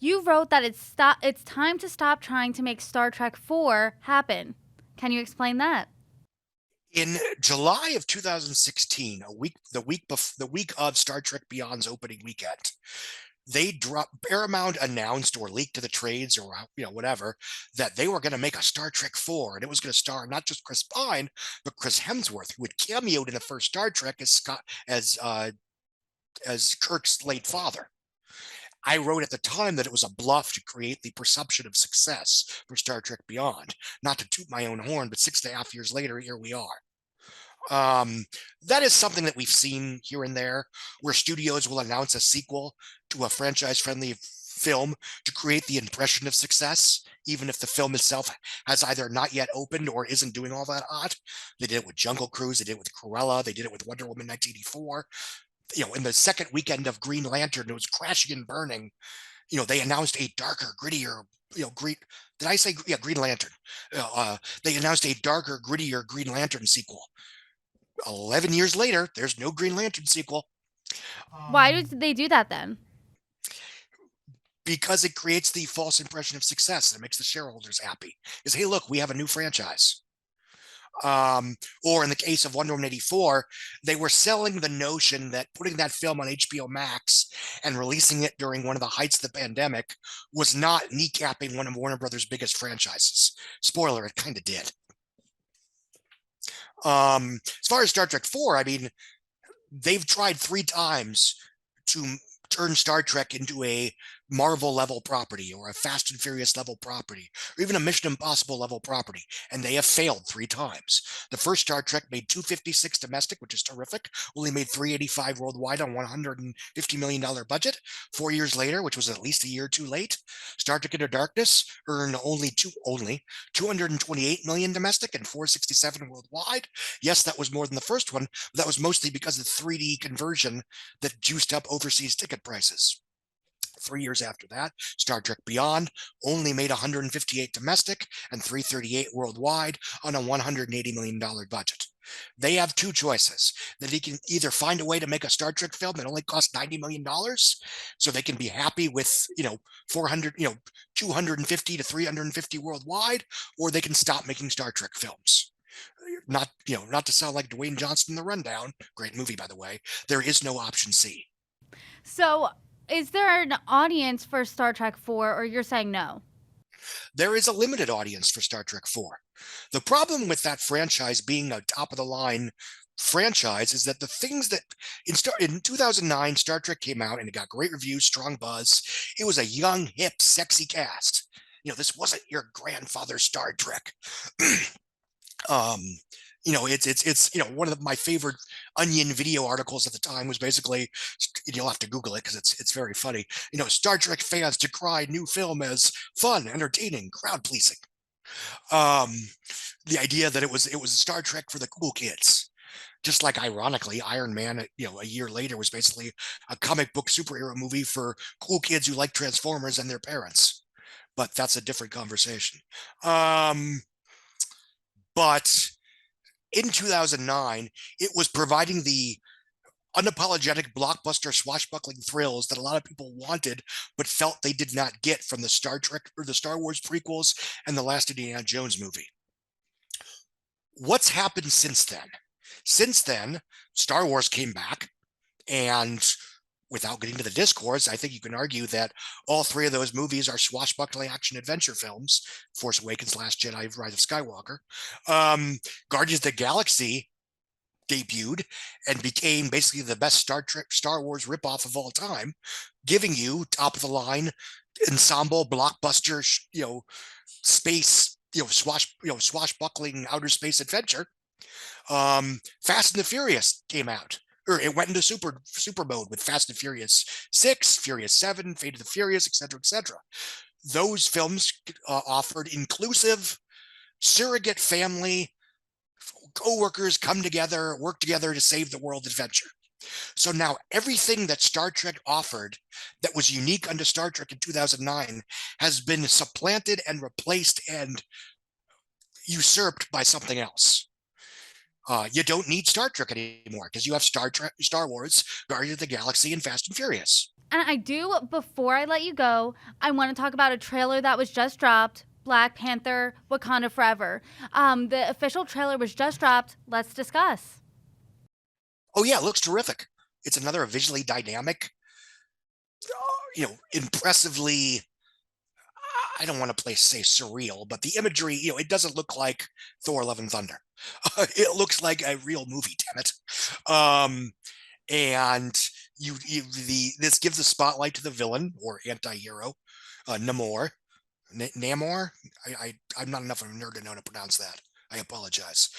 You wrote that it's time to stop trying to make Star Trek 4 happen. Can you explain that? In July of 2016, the week of Star Trek Beyond's opening weekend, Paramount announced or leaked to the trades or whatever that they were going to make a Star Trek 4, and it was going to star not just Chris Pine but Chris Hemsworth, who had cameoed in the first Star Trek as Kirk's late father. I wrote at the time that it was a bluff to create the perception of success for Star Trek Beyond. Not to toot my own horn, but 6.5 years later, here we are. Um, that is something that we've seen here and there, where studios will announce a sequel to a franchise-friendly film to create the impression of success, even if the film itself has either not yet opened or isn't doing all that hot. They did it with Jungle Cruise, they did it with Cruella, they did it with Wonder Woman 1984. In the second weekend of Green Lantern, it was crashing and burning. They announced a darker, grittier, green. Did I say Green Lantern? They announced a darker, grittier Green Lantern sequel. 11 years later, there's no Green Lantern sequel. Why did they do that then? Because it creates the false impression of success and it makes the shareholders happy. Is, hey, look, we have a new franchise. Or in the case of Wonder Woman 84, they were selling the notion that putting that film on HBO Max and releasing it during one of the heights of the pandemic was not kneecapping one of Warner Brothers' biggest franchises. Spoiler, it kind of did. As far as Star Trek 4, I mean, they've tried 3 times to turn Star Trek into a Marvel level property or a Fast and Furious level property or even a Mission Impossible level property, and they have failed 3 times. The first Star Trek made 256 domestic, which is terrific, only made 385 worldwide on $150 million budget. 4 years later, which was at least a year too late, Star Trek Into Darkness earned only 228 million domestic and 467 worldwide. Yes, that was more than the first one, but that was mostly because of the 3D conversion that juiced up overseas ticket prices. 3 years after that, Star Trek Beyond only made 158 domestic and 338 worldwide on a $180 million budget. They have 2 choices: that he can either find a way to make a Star Trek film that only costs $90 million so they can be happy with 400 250 to 350 worldwide, or they can stop making Star Trek films. Not to sound like Dwayne Johnson in The Rundown, great movie by the way, there is no option C. So, is there an audience for Star Trek 4, or you're saying no? There is a limited audience for Star Trek 4. The problem with that franchise being a top of the line franchise is that the things that in 2009 Star Trek came out and it got great reviews, strong buzz. It was a young, hip, sexy cast. This wasn't your grandfather's Star Trek. um it's one of my favorite Onion video articles at the time was basically, you'll have to Google it because it's very funny. Star Trek fans decry new film as fun, entertaining, crowd pleasing. um the idea that it was Star Trek for the cool kids, just like ironically Iron Man, a year later, was basically a comic book superhero movie for cool kids who like Transformers and their parents, but that's a different conversation. But in 2009, it was providing the unapologetic blockbuster swashbuckling thrills that a lot of people wanted but felt they did not get from the Star Trek or the Star Wars prequels and the last Indiana Jones movie. What's happened since then? Since then, Star Wars came back, and without getting to the discourse, I think you can argue that all 3 of those movies are swashbuckling action adventure films: Force Awakens, Last Jedi, Rise of Skywalker. Guardians of the Galaxy debuted and became basically the best Star Wars ripoff of all time, giving you top of the line ensemble blockbuster, space, swashbuckling outer space adventure. Fast and the Furious came out, or it went into super mode with Fast and Furious 6, Furious 7, Fate of the Furious, etc., etc. Those films offered inclusive surrogate family, co-workers come together, work together to save the world adventure. So now everything that Star Trek offered that was unique unto Star Trek in 2009 has been supplanted and replaced and usurped by something else. You don't need Star Trek anymore because you have Star Wars, Guardians of the Galaxy, and Fast and Furious. And I do, before I let you go, I want to talk about a trailer that was just dropped. Black Panther, Wakanda Forever. The official trailer was just dropped. Let's discuss. Oh yeah, it looks terrific. It's another visually dynamic, impressively. I don't want to say surreal, but the imagery, it doesn't look like Thor: Love and Thunder. It looks like a real movie. Damn it! And this gives the spotlight to the villain or anti-hero, Namor. Namor. I'm not enough of a nerd to know how to pronounce that. I apologize.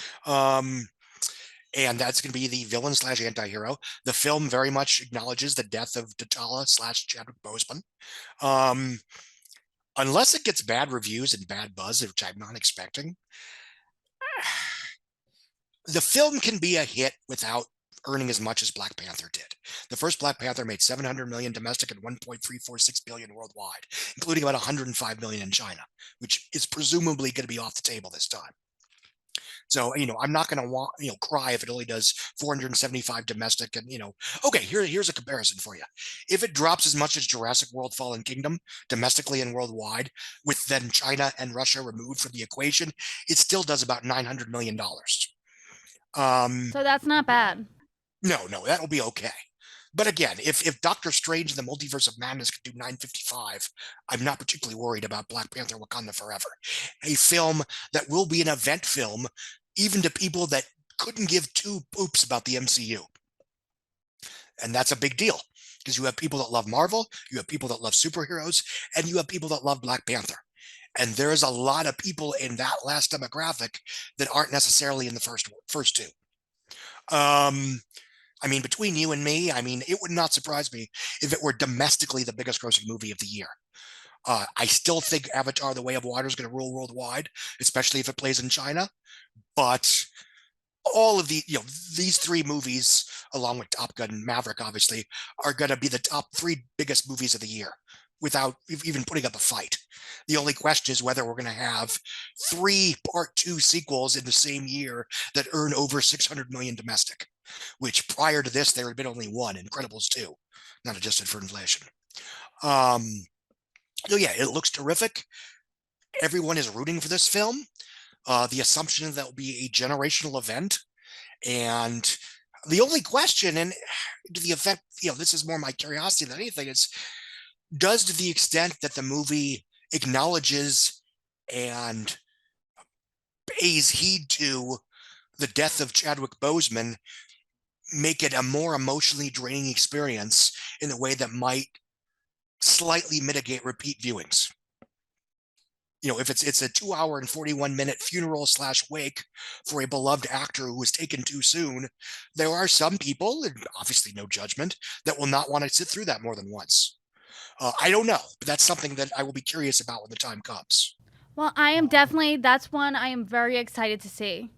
And that's going to be the villain slash anti-hero. The film very much acknowledges the death of T'Challa slash Chadwick Boseman. Unless it gets bad reviews and bad buzz, which I'm not expecting, the film can be a hit without earning as much as Black Panther did. The first Black Panther made 700 million domestic and 1.346 billion worldwide, including about 105 million in China, which is presumably going to be off the table this time. So, I'm not going to cry if it only does 475 domestic and, okay, here's a comparison for you. If it drops as much as Jurassic World Fallen Kingdom domestically and worldwide, with then China and Russia removed from the equation, it still does about $900 million. So that's not bad. No, that'll be okay. But again, if Doctor Strange and the Multiverse of Madness could do 955, I'm not particularly worried about Black Panther Wakanda Forever. A film that will be an event film, even to people that couldn't give two poops about the MCU. And that's a big deal, because you have people that love Marvel, you have people that love superheroes, and you have people that love Black Panther. And there's a lot of people in that last demographic that aren't necessarily in the first two. Between you and me, it would not surprise me if it were domestically the biggest grossing movie of the year. I still think Avatar: The Way of Water is going to rule worldwide, especially if it plays in China. But all of these three movies, along with Top Gun and Maverick, obviously, are going to be the top three biggest movies of the year without even putting up a fight. The only question is whether we're going to have 3 part 2 sequels in the same year that earn over 600 million domestic, which prior to this, there had been only one, Incredibles 2, not adjusted for inflation. So yeah, it looks terrific. Everyone is rooting for this film. The assumption that will be a generational event. And the only question, and to the effect, this is more my curiosity than anything, is does to the extent that the movie acknowledges and pays heed to the death of Chadwick Boseman make it a more emotionally draining experience in a way that might slightly mitigate repeat viewings? If it's a 2 hour and 41-minute funeral / wake for a beloved actor who was taken too soon, there are some people, and obviously no judgment, that will not want to sit through that more than once. I don't know, but that's something that I will be curious about when the time comes. Well, that's one I am very excited to see.